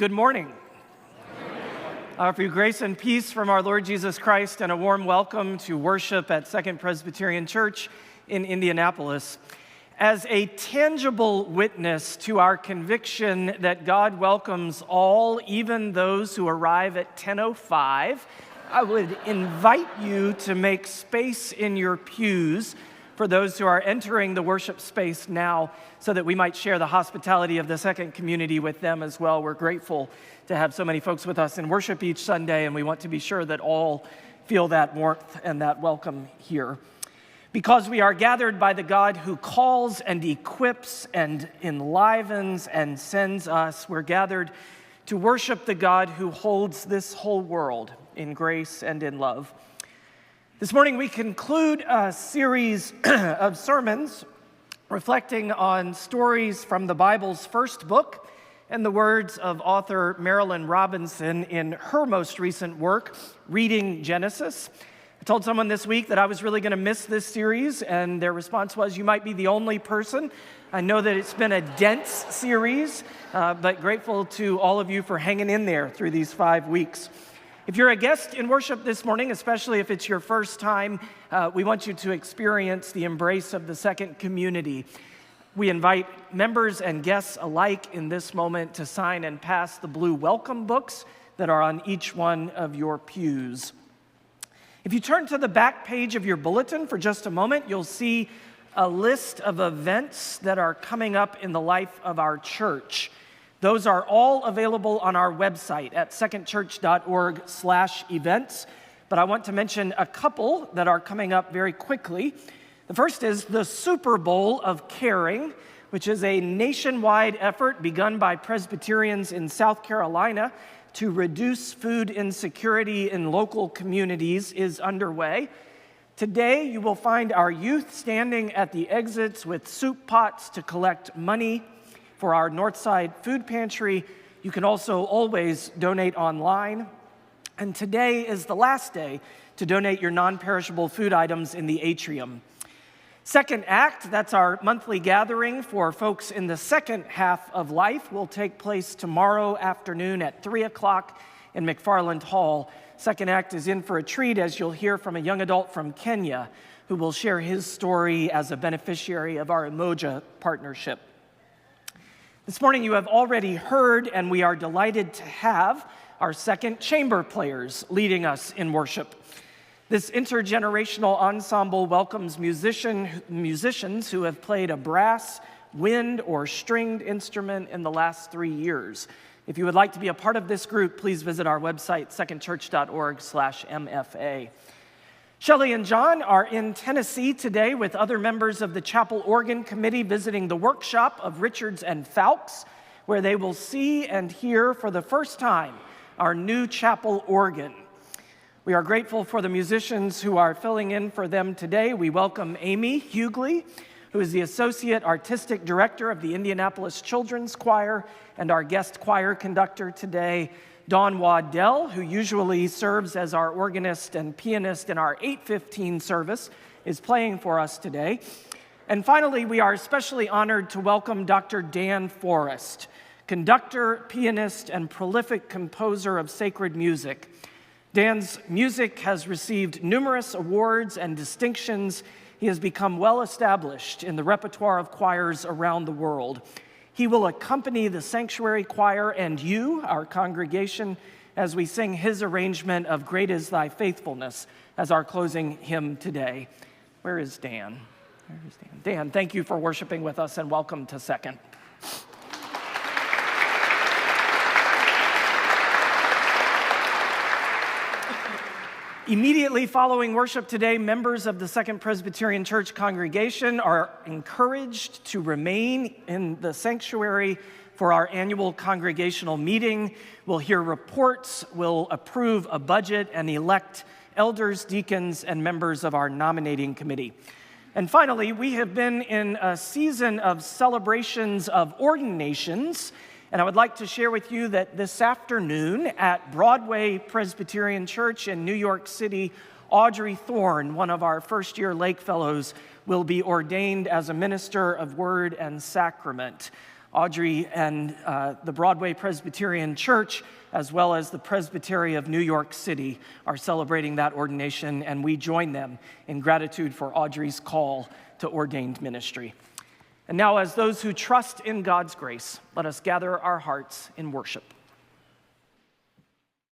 Good morning. I offer you grace and peace from our Lord Jesus Christ and a warm welcome to worship at Second Presbyterian Church in Indianapolis. As a tangible witness to our conviction that God welcomes all, even those who arrive at 10:05, I would invite you to make space in your pews for those who are entering the worship space now, so that we might share the hospitality of the Second Community with them as well. We're grateful to have so many folks with us in worship each Sunday, and we want to be sure that all feel that warmth and that welcome here. Because we are gathered by the God who calls and equips and enlivens and sends us, we're gathered to worship the God who holds this whole world in grace and in love. This morning we conclude a series of sermons reflecting on stories from the Bible's first book and the words of author Marilynne Robinson in her most recent work, Reading Genesis. I told someone this week that I was really going to miss this series, and their response was, "You might be the only person." I know that it's been a dense series, but grateful to all of you for hanging in there through these 5 weeks. If you're a guest in worship this morning, especially if it's your first time, we want you to experience the embrace of the Second Community. We invite members and guests alike in this moment to sign and pass the blue welcome books that are on each one of your pews. If you turn to the back page of your bulletin for just a moment, you'll see a list of events that are coming up in the life of our church. Those are all available on our website at secondchurch.org/events, but I want to mention a couple that are coming up very quickly. The first is the Super Bowl of Caring, which is a nationwide effort begun by Presbyterians in South Carolina to reduce food insecurity in local communities, is underway. Today, you will find our youth standing at the exits with soup pots to collect money for our Northside Food Pantry. You can also always donate online. And today is the last day to donate your non-perishable food items in the atrium. Second Act, that's our monthly gathering for folks in the second half of life, will take place tomorrow afternoon at 3 o'clock in McFarland Hall. Second Act is in for a treat, as you'll hear from a young adult from Kenya who will share his story as a beneficiary of our Umoja partnership. This morning you have already heard, and we are delighted to have our second chamber players leading us in worship. This intergenerational ensemble welcomes musicians who have played a brass, wind, or stringed instrument in the last 3 years. If you would like to be a part of this group, please visit our website, secondchurch.org/MFA. Shelley and John are in Tennessee today with other members of the Chapel Organ Committee visiting the workshop of Richards and Fowlkes, where they will see and hear for the first time our new chapel organ. We are grateful for the musicians who are filling in for them today. We welcome Amy Hughley, who is the Associate Artistic Director of the Indianapolis Children's Choir and our guest choir conductor today. Dawn Waddell, who usually serves as our organist and pianist in our 8:15 service, is playing for us today. And finally, we are especially honored to welcome Dr. Dan Forrest, conductor, pianist, and prolific composer of sacred music. Dan's music has received numerous awards and distinctions. He has become well established in the repertoire of choirs around the world. He will accompany the Sanctuary Choir and you, our congregation, as we sing his arrangement of Great Is Thy Faithfulness as our closing hymn today. Where is Dan? Where is Dan? Dan, thank you for worshiping with us, and welcome to Second. Immediately following worship today, members of the Second Presbyterian Church congregation are encouraged to remain in the sanctuary for our annual congregational meeting. We'll hear reports, we'll approve a budget, and elect elders, deacons, and members of our nominating committee. And finally, we have been in a season of celebrations of ordinations, and I would like to share with you that this afternoon at Broadway Presbyterian Church in New York City, Audrey Thorne, one of our first-year Lake Fellows, will be ordained as a minister of word and sacrament. Audrey and the Broadway Presbyterian Church, as well as the Presbytery of New York City, are celebrating that ordination, and we join them in gratitude for Audrey's call to ordained ministry. And now, as those who trust in God's grace, let us gather our hearts in worship.